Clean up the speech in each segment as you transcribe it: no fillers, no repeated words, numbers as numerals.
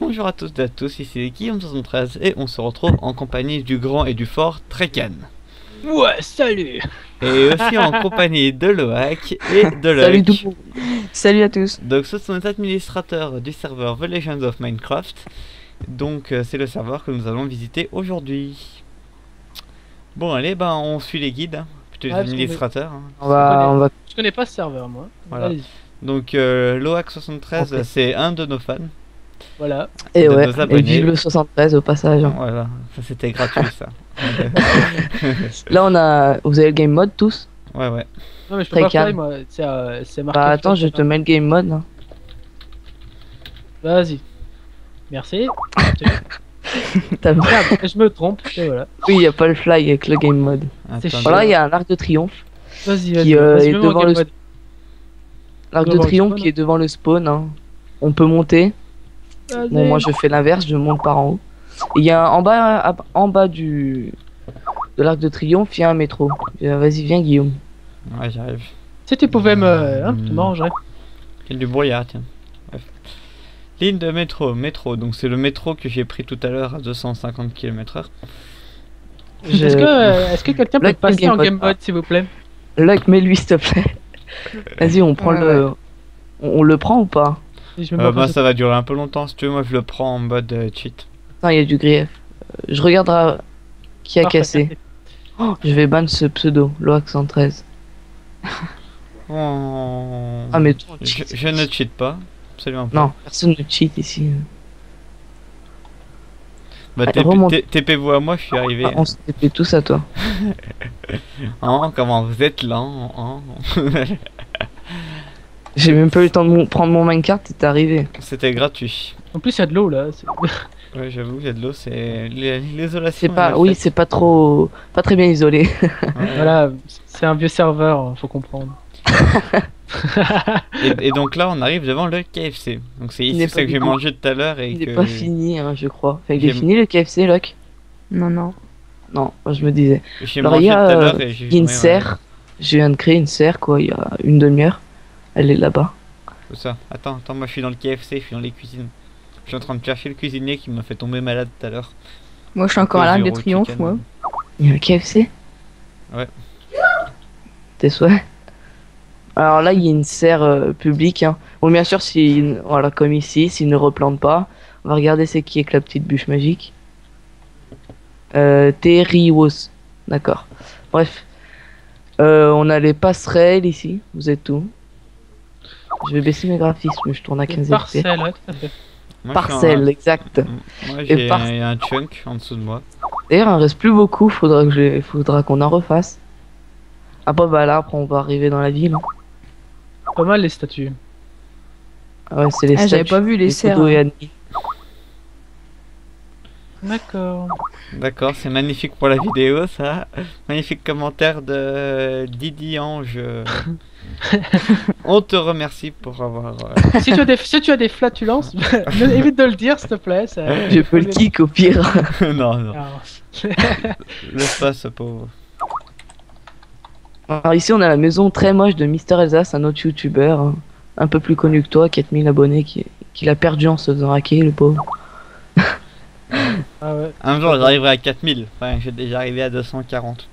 bonjour à toutes et à tous, ici Guillaume73 et on se retrouve en compagnie du grand et du fort Trekan. Ouais, salut. Et aussi en compagnie de Loak et de Salut Luck. tout le monde. Salut à tous. Donc ce sont les administrateurs du serveur The Legends of Minecraft. Donc c'est le serveur que nous allons visiter aujourd'hui. Bon allez, on suit les guides, hein, plutôt les Ouais, parce qu'on administrateurs. Hein. On va... Je connais pas ce serveur, moi. Voilà. Allez-y. Donc Loak73 Ok. c'est un de nos fans. Voilà. Et de ouais, nos et abonnés. vive le 73 au passage. hein. Voilà, ça c'était gratuit ça. Là on a... Vous avez le game mode tous? Ouais. Non, mais je peux Très pas calme. play, moi. C'est marqué. Bah attends, je te mets le game mode. hein. Vas-y. Merci. T'as- Merde, je me trompe. Et voilà. Oui, il n'y a pas le fly avec le game mode. C'est Attendez. Voilà, il y a un arc de triomphe. Vas-y, Qui, vas-y. est mets-moi devant au le- game mode. L'arc de Devant le triomphe spawn. qui est devant le spawn. hein. On peut monter. Vas-y. Bon, moi je fais l'inverse, je monte par en haut. Et il y a en bas de l'arc de triomphe, il y a un métro. Vas-y, viens Guillaume. Ouais, j'arrive. Si tu pouvais tu m'arrangerais. Il y a du brouillard, tiens. Bref. Ligne de métro, donc c'est le métro que j'ai pris tout à l'heure à 250 km/h. Est-ce que quelqu'un peut Là, passer game en game mode. mode, s'il vous plaît? Luck, mets-lui s'il te plaît. Vas-y, on prend Ouais, le... On le prend ou pas? Si je me mets en face de- Ça va durer un peu longtemps, si tu veux, moi je le prends en mode cheat. Non, il y a du grief. Je regarderai qui a Parfait, cassé. merci. Oh, je vais ban ce pseudo, Loax 113. Oh. Ah, mais toi, je ne cheat pas, absolument pas. non, personne ne cheat ici. Bah, Allez, remonte. TP-vous à moi, je suis arrivé. Ah, on se TP tous à toi. Oh, comment vous êtes lent, oh. J'ai même pas eu le temps de prendre mon minecart, t'es arrivé. C'était gratuit. En plus, il y a de l'eau là. Ouais, j'avoue, il y a de l'eau, c'est l'isolation. C'est est pas, mal oui, faite. c'est pas trop, pas très bien isolé. Ouais. Voilà, c'est un vieux serveur, faut comprendre. Et donc là, on arrive devant le KFC. Donc c'est Il ici n'est ça pas que j'ai du tout- mangé tout à l'heure et Il que est pas fini, hein, je crois. Enfin, il est J'ai- fini le KFC, Loc? Non, non. Non, moi je me disais. j'ai Alors, mangé il y tout a, à l'heure et j'ai Il y a une ouais, serre. Je viens de créer une serre, quoi, il y a une demi-heure. Elle est là-bas. Tout ça. Attends, moi je suis dans le KFC, je suis dans les cuisines. Je suis en train de chercher le cuisinier qui m'a fait tomber malade tout à l'heure. Moi, je suis encore à l'Arc de Zéro Triomphe, chicken. moi. Il y a un KFC? Ouais. Tes souhaits? Alors là, il y a une serre publique. Hein. Bon, bien sûr, si, voilà, comme ici, s'il ne replante pas, on va regarder c'est qui avec la petite bûche magique. Terrios. D'accord. Bref. On a les passerelles ici. Vous êtes où? Je vais baisser mes graphismes, je tourne à 15 FPS. Parcelle, ouais, tout à fait. Moi, Parcelle, exact. Moi Et j'ai par- un chunk en dessous de moi. D'ailleurs, il en reste plus beaucoup, faudra qu'on en refasse. Après, bah là, après, on va arriver dans la ville. hein. Pas mal les statues. Ah ouais, c'est les Ah, j'avais statues, pas vu les serres. Kodo et Annie. D'accord. D'accord, c'est magnifique pour la vidéo ça. Magnifique commentaire de Didi Ange. On te remercie pour avoir. Si tu as des flatulences, évite de le dire, s'il te plaît. Je peux le kick au pire. non, Alors, laisse pas ce pauvre. Alors ici, on a la maison très moche de Mister Elsace, un autre youtubeur, hein, un peu plus connu que toi, 4000 abonnés, qui l'a perdu en se faisant hacker, le pauvre. ah ouais. Un jour j'arriverai à 4000. Enfin, j'ai déjà arrivé à 240.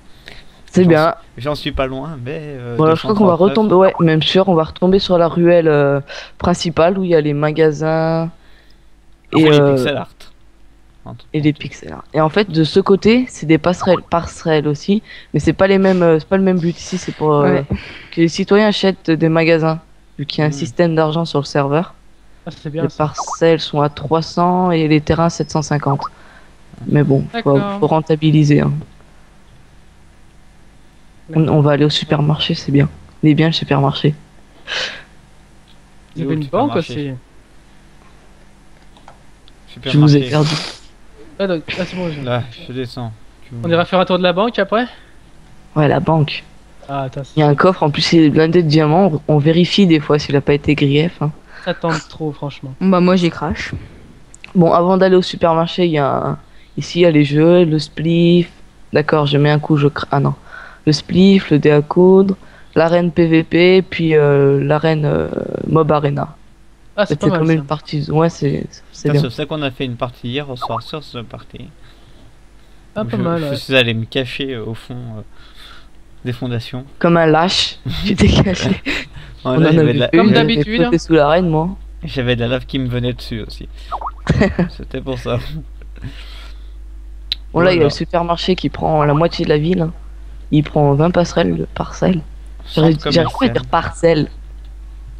C'est J'en bien. J'en suis pas loin, mais. Voilà, je crois qu'on va 239. retomber, ouais, même sûr, on va retomber sur la ruelle principale où il y a les magasins Et et, les euh, pixel art. et les pixels art. Et en fait, de ce côté, c'est des passerelles aussi, mais c'est pas les mêmes, c'est pas le même but ici, c'est pour Ouais. que les citoyens achètent des magasins, vu qu'il y a un Mm. système d'argent sur le serveur. Ah, c'est bien. Les Ça. parcelles sont à 300 et les terrains 750. Mais bon, D'accord. faut rentabiliser. hein. On va aller au supermarché, c'est bien. Il est bien le supermarché. Il y avait une banque aussi. Je vous ai perdu. Ah, donc, ah, c'est bon. Là, je descends. On ira faire un tour de la banque après. Ouais, la banque. Ah, attends, Il y a un coffre, en plus il est blindé de diamants. On vérifie des fois s'il a pas été grief. hein. ça tente trop, franchement. Bah, moi, j'y crache. Bon, avant d'aller au supermarché, il y a ici il y a les jeux, le spliff. D'accord, je mets un coup, ah non. Le spliff, le dé à coudre, l'arène PVP, puis l'arène Mob Arena. Ah, c'est pas C'est mal. comme Ça. une partie. Ouais, c'est C'est bien. ça qu'on a fait une partie hier au soir sur ce parti. Ah, Donc pas mal. je Ouais. suis allé me cacher au fond des fondations. Comme un lâche, tu t'es caché. On Voilà, en il y a avait vu de la- une, Comme j'avais d'habitude. sauté sous l'arène, moi. J'avais de la lave qui me venait dessus aussi. C'était pour ça. Bon, là, il y a Voilà. le supermarché qui prend la moitié de la ville. Hein. Il prend 20 passerelles de parcelles. J'arrive pas à dire parcelles.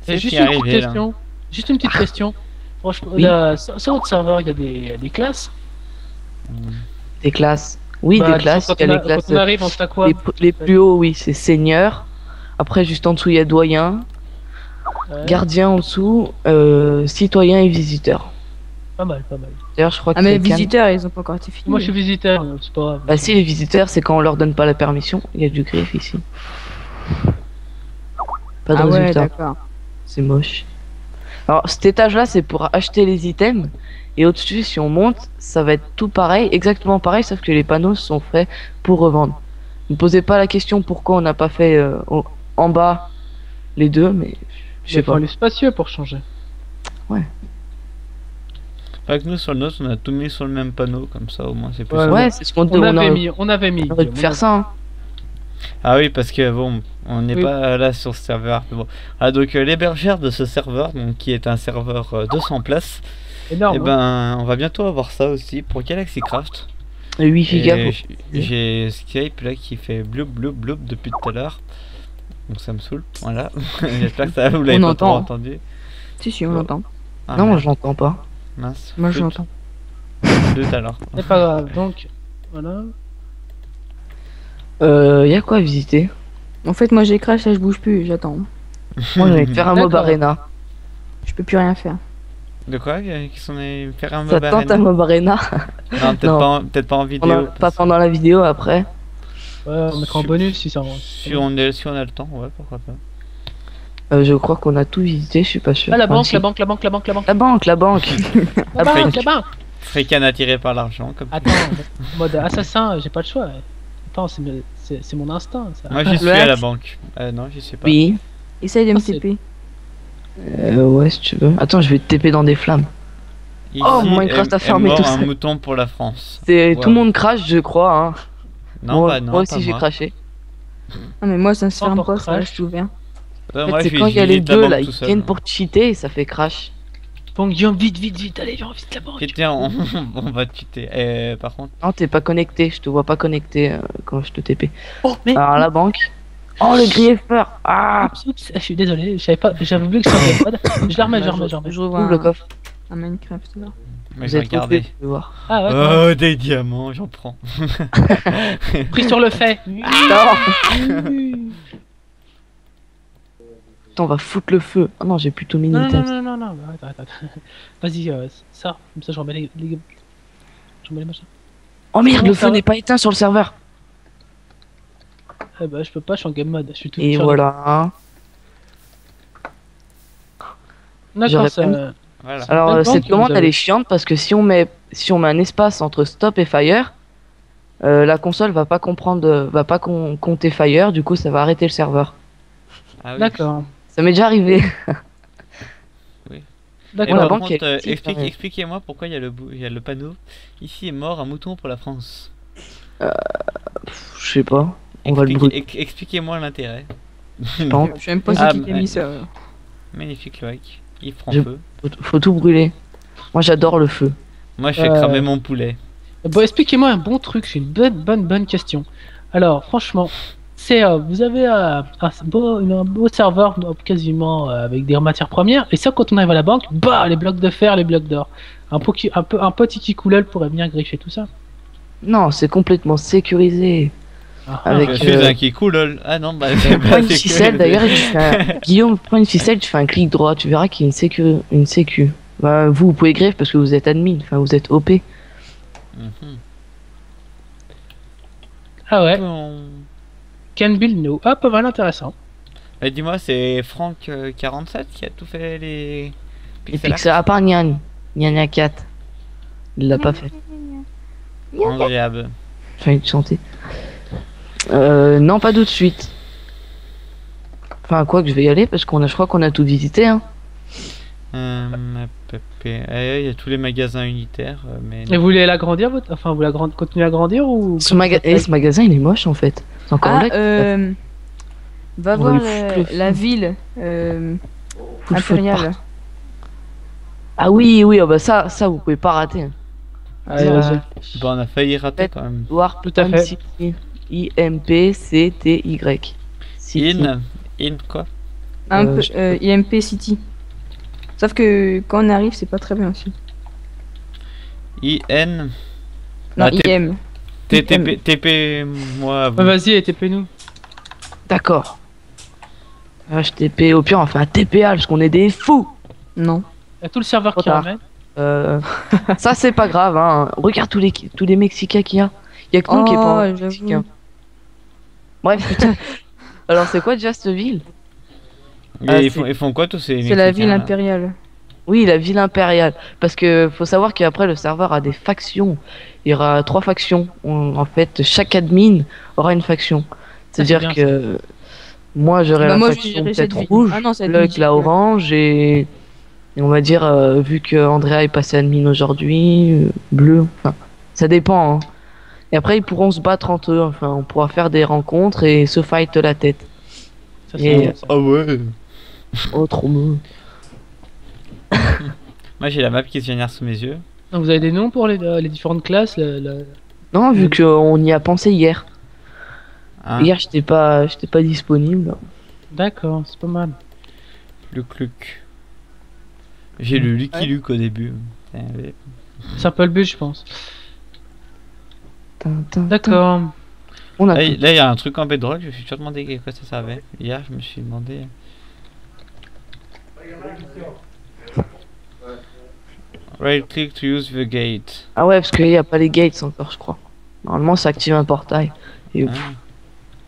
C'est Et ce juste qui est une petite arrivé là. question. Juste une petite question. Franchement, Oui. sur votre serveur, il y a des classes. Des classes. Oui, Bah, des classes. Quand Il y a les quand classes. on arrive, on fait quoi? Les plus hauts, oui, c'est seigneur. Après, juste en dessous, il y a doyen. Ouais, Gardien en dessous. Citoyen et visiteur. pas mal, pas mal. D'ailleurs, je crois que Ah, mais les quelqu'un- visiteurs, ils ont pas encore été finis. Moi, je suis visiteur, donc c'est pas grave. Bah, si, les visiteurs, c'est quand on leur donne pas la permission. Il y a du griffe ici. Pas de Ah ouais, résultat. d'accord. C'est moche. Alors, cet étage-là, c'est pour acheter les items. Et au-dessus, si on monte, ça va être tout pareil, exactement pareil, sauf que les panneaux sont faits pour revendre. Ne posez pas la question pourquoi on n'a pas fait en bas les deux, mais je sais Il faut pas. aller spacieux pour changer. Pas que nous sur le nôtre, on a tout mis sur le même panneau, comme ça au moins c'est plus Ouais, simple. Ouais, c'est ce qu'on On avait aurait mis, on avait mis. pu faire ça. Hein. Ah oui, parce que bon, on n'est Oui. pas là sur ce serveur. Mais bon. Ah, donc l'hébergère de ce serveur, donc, qui est un serveur 200 places, Énorme. et ben on va bientôt avoir ça aussi pour Galaxy Craft. Et 8 gigas. Et j'ai Skype là qui fait bloop bloop bloop depuis tout à l'heure. Donc ça me saoule, voilà. J'espère que ça vous l'avez On pas trop entend. entendu. Si, si, on Ouais. l'entend. Ah, Non, merde, je l'entends pas. mince. Moi, je Flûte. l'entends. Flûte, alors. C'est pas grave. Donc, voilà. Y a quoi à visiter? En fait, moi, j'ai crash, là, je bouge plus, j'attends. Moi, j'allais faire un mob D'accord. arena. Je peux plus rien faire. De quoi? Qui sont allés faire un Ça mob tente un arena? mob arena. Non, peut-être Non. peut-être pas en On vidéo. en- pas pendant la vidéo après. Ouais, on mettra en bonus si ça. Si on a le temps, ouais, pourquoi pas. Je crois qu'on a tout visité, je suis pas sûr. Ah, la Enfin, banque, si. la banque, la banque, la banque, la banque. La banque, la banque. La Après, banque, la banque. Freakan attiré par l'argent, comme Attends, en mode assassin, j'ai pas le choix. Attends, c'est mon instinct. Ça. moi j'y suis à la banque. Non, j'y suis pas. Oui. Essaye de me Ah, c'est- TP. Ouais, si tu veux. Attends, je vais te TP dans des flammes. Ici, Oh, Minecraft a est fermé mort tout un seul. mouton pour la France. C'est Wow. tout le monde crache, je crois. Hein. Non, moi, bah non, moi pas aussi j'ai moi. craché. Ah, mais moi, ça se ferme Encore pas, ça crash. reste ouvert. Ouais, En moi, fait, je c'est quand il y a je les visite la deux banque là, tout ils seul. viennent pour te cheater et ça fait crash. Donc, Guillaume, vite, vite, vite, allez, viens, vite la banque. Ok, tiens, on va tuer. Par contre, Non, t'es pas connecté, je te vois pas connecté quand je te TP. Oh, mais. Alors la banque. Oh le grieffeur. Ah. Oups, oups, je suis désolé, je savais pas, j'avais oublié que c'était un mode. Je la remets, je la remets, je la remets. Je revois Ouvre le coffre. un Minecraft là. mais Vous j'ai êtes regardé. trompés, je vais voir. Ah ouais, quand même. Oh, des diamants, j'en prends. Pris sur le fait. Attends, on va foutre le feu. Ah non, j'ai plutôt mis Non, une non, tête. non, non, non, non, attends, attends. Vas-y, ça, comme ça je remets je remets les machins. Oh merde, Non, le ça feu va. n'est pas éteint sur le serveur. Eh bah, je peux pas, je suis en game mode, je suis tout Et sur- voilà. Hein. D'accord, J'aurais ça. pas mis- Voilà. Alors D'accord, cette que commande vous elle avez. est chiante parce que si on met un espace entre stop et fire, la console va pas comprendre, va pas compter fire, du coup ça va arrêter le serveur. Ah oui. D'accord. Ça m'est déjà arrivé. Et D'accord. la par banque, contre, elle est petite, hein. expliquez-moi pourquoi il y a le panneau. Ici est mort un mouton pour la France. Je sais pas. On va le brûler. Expliquez-moi l'intérêt. Je pense. Je sais même pas Ah, c'est qui qui a mais- mis ça. Magnifique Loïc. Il prend Je- feu. Faut tout brûler. Moi j'adore le feu. Moi je fais Euh, cramer mon poulet. Bon, expliquez-moi un bon truc, c'est une bonne question. Alors, franchement, c'est vous avez un beau serveur quasiment avec des matières premières, et ça, quand on arrive à la banque, bah, les blocs de fer, les blocs d'or. Un petit qui couleur pourrait bien griffer tout ça. Non, c'est complètement sécurisé. Ah, Avec, Je suis un qui coule. Ah non, bah c'est Prends pas une ficelle d'ailleurs et tu fais un... Guillaume, prends une ficelle, tu fais un clic droit, tu verras qu'il y a une sécu. Bah, vous pouvez greffer parce que vous êtes admin, enfin vous êtes OP. Mhm. Ah ouais, Bon. can build no. Ah, pas mal intéressant. Dis-moi, c'est Franck 47 qui a tout fait les Et pixel puis que ça, à part Nyan, Nyan 4. Il l'a pas fait. art agréable. J'ai envie de chanter. Non, pas tout de suite. Enfin, quoi que je vais y aller parce je crois qu'on a tout visité. Hein. Il y a tous les magasins unitaires, mais Et vous voulez l'agrandir, votre... enfin, vous continuez à grandir ou Ce magasin, il est moche en fait. C'est encore Ah, là. va On voir lui fout le la feu. ville Faut le foutre impériale. Ah oui, oui, oh bah ça, vous pouvez pas rater. Hein. Allez, Ça- vas-y. bon, on a failli rater Faites- quand même. Warp Tout à fait. City. IMPCTY. City. In quoi? IMP City. Sauf que quand on arrive, c'est pas très bien aussi. IN. Non, Ah, IM. TP, moi, vous. Ouais, vas-y, TP-nous. D'accord. HTTP, au pire on fait un TPA parce qu'on est des fous. Non. Il y a tout le serveur Trop qui tard. ramène. Ça c'est pas grave, hein. Regarde tous les Mexicains qu'il y a. Il y a que nous qui est pas Oh, j'avoue. Mexicain. Bref, putain. Alors c'est quoi déjà cette ville? Et Ah, ils font quoi tous ces C'est la ville Mexicains, là impériale. Oui, la ville impériale. Parce que faut savoir qu'après le serveur a des factions. Il y aura 3 factions. En fait, chaque admin aura une faction. C'est-à-dire bien, que moi j'aurai Bah, la moi, je faction dirais peut-être cette ville. rouge, Ah non, cette là avec ville, la ouais. orange et on va dire vu que Andrea est passé admin aujourd'hui, bleu. Enfin, ça dépend. Hein. Et après ils pourront se battre entre eux. Enfin, on pourra faire des rencontres et se fight la tête. Ça, Et- c'est bon, ça. Ah ouais. Oh trop beau. Moi j'ai la map qui se vient sous mes yeux. Donc, vous avez des noms pour les différentes classes Non, vu qu'on y a pensé hier. Hein, Hier j'étais pas disponible. D'accord, c'est pas mal. Luc Luc. J'ai lu Lucky Luke au début. Ouais. C'est un peu le but, je pense. Tintin. D'accord. On a Là, tout. il y a un truc en bedrock, je me suis toujours demandé à quoi ça servait. Hier, je me suis demandé. Right click to use the gate. Ah ouais, parce qu'il n'y a pas les gates encore, je crois. Normalement, ça active un portail. Et Ah.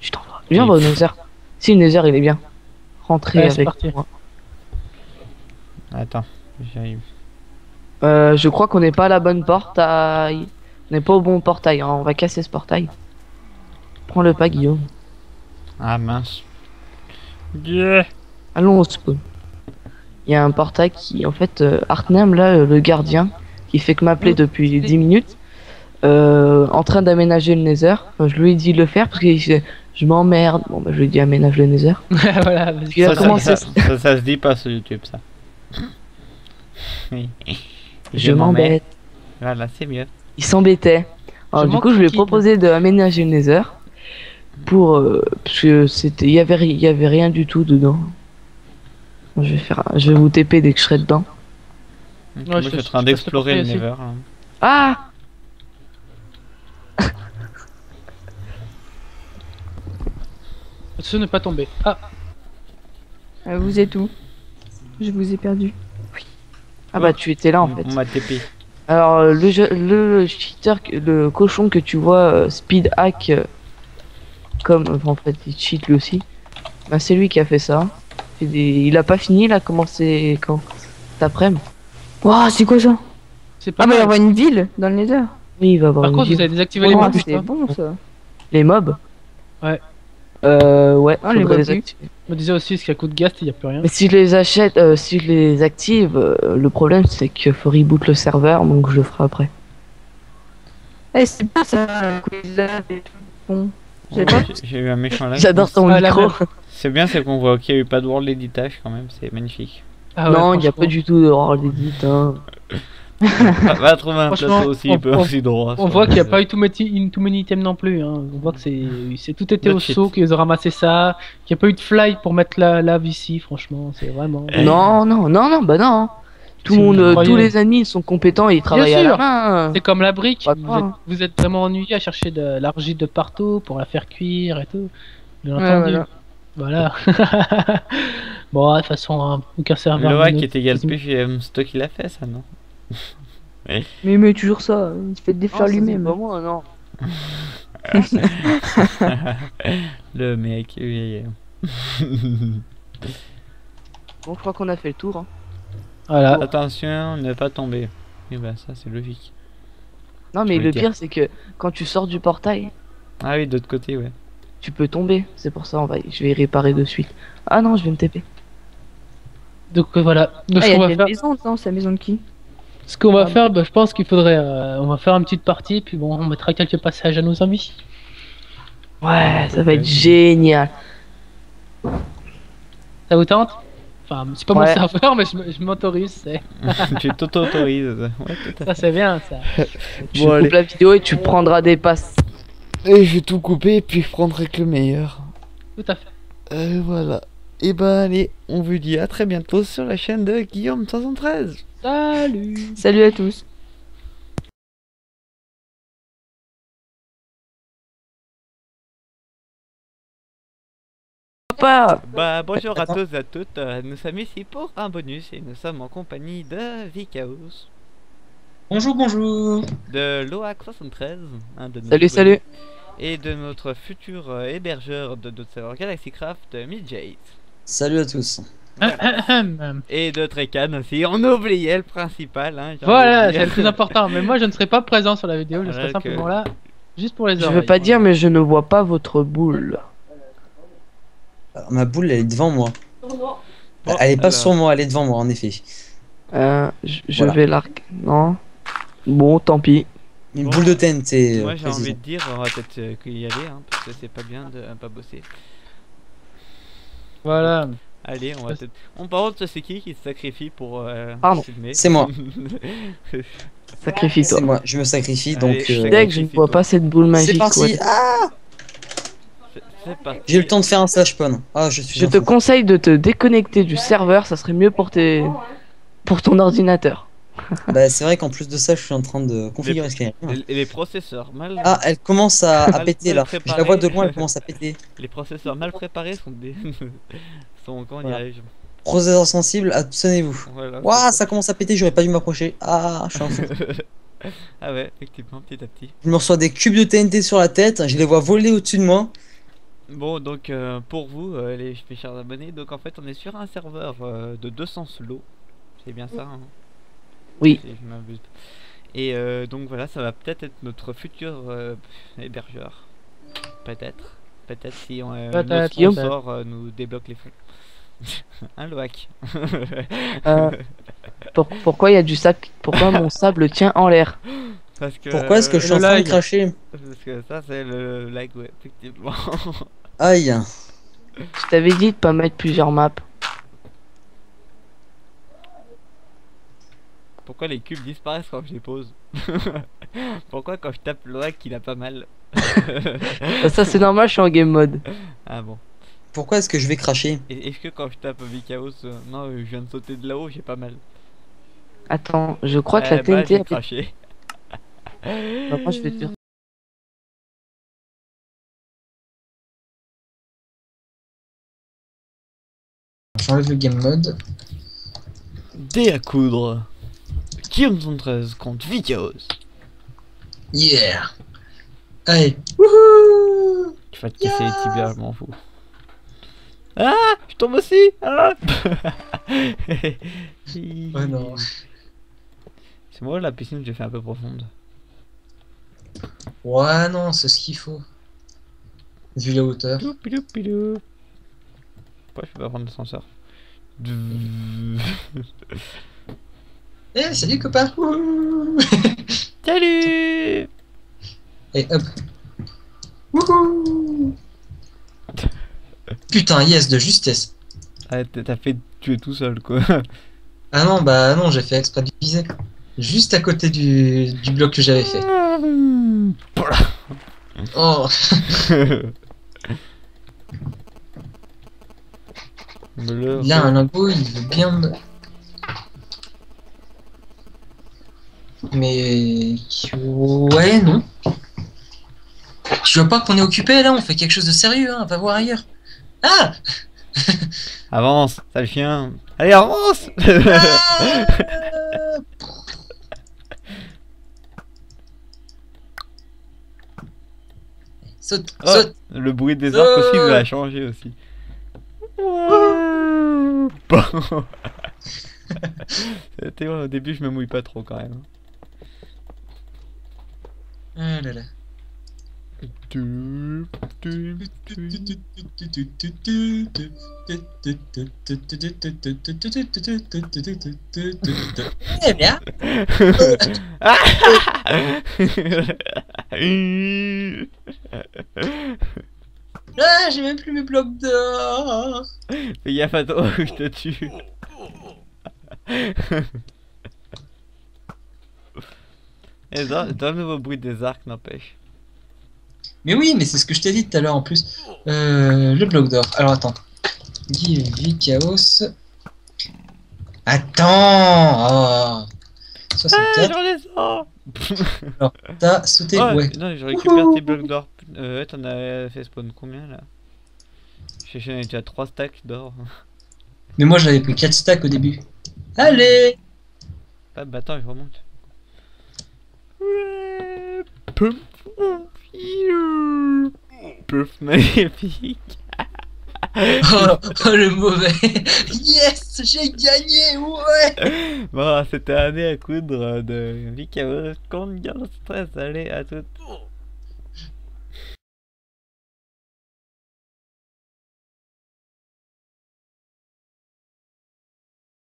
je t'envoie. Viens, on va au Nether. Si, le Nether, il est bien. Rentrez Ouais, c'est avec parti. moi. Attends, j'arrive. Je crois qu'on n'est pas à la bonne portail. On n'est pas au bon portail. Hein. On va casser ce portail. Prends le pas, Guillaume. Ah mince. Yeah. Allons au spawn. Il y a un portail qui, en fait, Artnam, là, le gardien, qui fait que m'appeler depuis 10 minutes, en train d'aménager le Nether. Enfin, je lui ai dit de le faire parce que je m'emmerde. Bon, bah, je lui ai dit aménage le Nether. Voilà, vas-y. Puis il a commencé. Ça se dit pas sur YouTube ça. Oui. Je m'embête. Voilà, c'est mieux. Il s'embêtait. Alors Je du manque coup, je lui ai tranquille. proposé d'aménager le Nether pour parce que il y avait rien du tout dedans. Bon, je vais vous TP dès que je serai dedans. Moi, je suis en train d'explorer le aussi. Never. Hein. Ah, Ce n'est pas tombé. Ah, Vous êtes où? Je vous ai perdu. ah bah tu étais là en fait. On m'a TP. Alors le cheater, le cochon que tu vois speed hack comme enfin, en fait il cheat lui aussi. Bah c'est lui qui a fait ça. Il a pas fini, il a commencé quand? Cet après-midi. Waouh, c'est quoi ça? c'est pas Ah, bah, il y mal. aura une ville dans le Nether. Oui, il va avoir Par une contre, vie. vous avez désactivé les Oh, mobs ou c'est pas bon ça. Les mobs. Ouais. Ouais. Ah, les faudrait vois plus. activer. Je me disais aussi, parce qu'il y a coup de gaz, il n'y a plus rien. Mais si je les achète, si je les active, le problème c'est qu'il faut reboot le serveur, donc je le ferai après. Eh, c'est pas ça, un quiz là et tout. Bon. J'ai pas- J'ai eu un méchant lag. J'adore ton Ah, la micro. même. C'est bien, c'est qu'on voit qu'il n'y a eu pas de world editage quand même, c'est magnifique. Ah ouais, Non, il n'y a franchement. pas du tout de rôle d'édit. Hein. Va trouver un Franchement, plateau aussi, on- il peut on- aussi droit. On voit qu'il n'y a pas eu too many items non plus. Hein. On voit que c'est tout été Not au shit. saut, qu'ils ont ramassé ça, qu'il n'y a pas eu de fly pour mettre la lave ici, franchement, c'est vraiment. Non, bah non. Tout Si le vous monde, croyez. tous les amis sont compétents et ils travaillent à la sûr. main. C'est comme la brique, Pas vous grave. êtes, vous êtes vraiment ennuyé à chercher de l'argile de partout pour la faire cuire et tout. Bien Ouais, entendu. voilà. Voilà. Bon, de toute façon, hein, aucun serveur. Le hack minute, était égal c'est- PGM, c'est toi qui l'a fait ça, non? Mais toujours ça, il se fait défaire Non, ça, c'est lui-même. pas moi, non. Le mec, oui. Bon, je crois qu'on a fait le tour. Hein. Voilà. Attention, ne pas tomber. Et bah ça c'est logique. Non, mais veux le dire. pire c'est que quand tu sors du portail, Ah oui, d'autre côté, ouais. tu peux tomber. C'est pour ça je vais y réparer de suite. Ah non, je vais me TP. Donc voilà. Donc, Ah, ce il y qu'on a va des faire, maisons dedans, c'est la maison de qui? ce qu'on va faire, bah, je pense qu'il faudrait, on va faire une petite partie, puis bon, on mettra quelques passages à nos amis. Ouais, ça va être Peut-être. génial. Ça vous tente? Enfin, c'est pas mon Ouais. serveur, mais je m'autorise, Tu t'auto-autorises. Ouais, tout à ça c'est bien ça. Tu Bon, allez. coupes la vidéo et tu prendras des passes. Et je vais tout couper et puis je prendrai que le meilleur. Tout à fait. Voilà. Et ben allez, on vous dit à très bientôt sur la chaîne de Guillaume 513. Salut! Salut à tous. Papa, Bah bonjour à Attends. tous et à toutes, nous sommes ici pour un bonus et nous sommes en compagnie de Vikaos, Bonjour, bonjour. de Loac 73, un de nos salut, abonnés, salut. et de notre futur hébergeur de notre serveur Galaxycraft, Midjate. Salut à tous. Et de Trekan aussi, on oubliait le principal. Hein, j'ai envie de Voilà, dire. c'est le plus important. Mais moi je ne serai pas présent sur la vidéo, je Voilà serai simplement que- là juste pour les Je oreilles. veux pas dire, mais je ne vois pas votre boule. Alors, ma boule, elle est devant moi. Bon, Elle est pas alors, sur moi, elle est devant moi, en effet. Je Voilà. vais l'arc. Non. Bon, tant pis. Une Bon, boule de TNT. Moi j'ai envie précisément. de dire, on va peut-être y aller, hein, parce que c'est pas bien de pas bosser. Voilà. Allez, on va peut-être. On parle de c'est qui se sacrifie pour Pardon. filmer. C'est moi. Sacrifie-toi. C'est moi, je me sacrifie, Allez, donc... je sais Dès que je ne vois pas cette boule C'est magique, parti. ouais. Ah, C'est parti. j'ai eu le temps de faire un slash spawn. Ah, je suis Je un te fou. conseille de te déconnecter du serveur, ça serait mieux pour pour ton ordinateur. Bah, c'est vrai qu'en plus de ça, je suis en train de configurer Skyrim. Les processeurs mal. Ah, elle commence à Mal- péter mal là. préparé. Je la vois de loin, elle commence à péter. Les processeurs mal préparés sont des. sont comment Voilà. dirais-je. Processeur sensible, abstenez-vous. Voilà. Waouh, ça commence à péter, j'aurais pas dû m'approcher. Ah, je suis un fou. Ah ouais, effectivement, petit à petit. Je me reçois des cubes de TNT sur la tête, je les vois voler au-dessus de moi. Bon, donc pour vous, mes chers abonnés, donc en fait on est sur un serveur de 200 slots. C'est bien ça, hein, Oui. si je m'abuse. Et donc voilà, ça va peut-être être notre futur hébergeur. Peut-être. Peut-être si Peut-être, notre Guillaume. sponsor nous débloque les fonds. Un loac. Pourquoi il y a du sac? Pourquoi mon sable tient en l'air? Parce que, Pourquoi est-ce que je suis le en train de lag. cracher? Parce que ça c'est le lag, ouais, effectivement. Aïe. Je t'avais dit de pas mettre plusieurs maps. Pourquoi les cubes disparaissent quand je les pose? Pourquoi quand je tape loac il a pas mal? Ça c'est normal, je suis en game mode. Ah bon. Pourquoi est-ce que je vais cracher? Et est-ce que quand je tape Vikaos, non, je viens de sauter de là-haut, j'ai pas mal. Attends, je crois que la Bah, TNT j'ai a craché. Bah, moi je vais te dire. J'enlève le game mode. Dés à coudre. Guillaume 113 contre Vikaos. Yeah. Allez. Wouhou. Tu vas te casser les tibias, je m'en fous. Ah, je tombe aussi. Ah. Oh non. C'est moi la piscine, j'ai fait un peu profonde. Ouais, non, c'est ce qu'il faut. Vu la hauteur. Doupidou. Pourquoi je peux pas prendre l'ascenseur? Eh, salut copain. Wouhou. Salut. Et hop. Wouhou. Putain, yes, de justesse. Ah, t'as fait tuer tout seul quoi. Ah non, bah non, j'ai fait exprès de viser. Juste à côté du bloc que j'avais fait. Oh. Il a un lingot, il veut bien me... Mais... Ouais, non. Tu vois pas qu'on est occupé là, on fait quelque chose de sérieux, hein, va voir ailleurs. Ah. Avance, sale chien. Allez, avance. Saute, Oh, saute. le bruit des arcs aussi il a changé aussi. Bon. C'était vrai, au début je me mouille pas trop quand même. Ah là là. Eh bien. Ah, j'ai même plus mes blocs d'or. Fais gaffe à toi, je te tue. Et dans le nouveau bruit des arcs, n'empêche. Mais oui, mais c'est ce que je t'ai dit tout à l'heure en plus. Le bloc d'or. Alors attends. Give Chaos. Attends. Oh. Ah, 64. j'en ai ça. Alors, t'as sauté. Oh, Ouais. non, je récupère tes blocs d'or. T'en as fait spawn combien là? J'en ai déjà 3 stacks d'or. Mais moi j'avais pris 4 stacks au début. Allez. Ah, bah attends, je remonte. Ouais, Puff. Puff magnifique. Oh, le mauvais. Yes, j'ai gagné. Ouais. Bon, c'était un nez à coudre de Vicao. Compte bien stress. Allez, à toutes.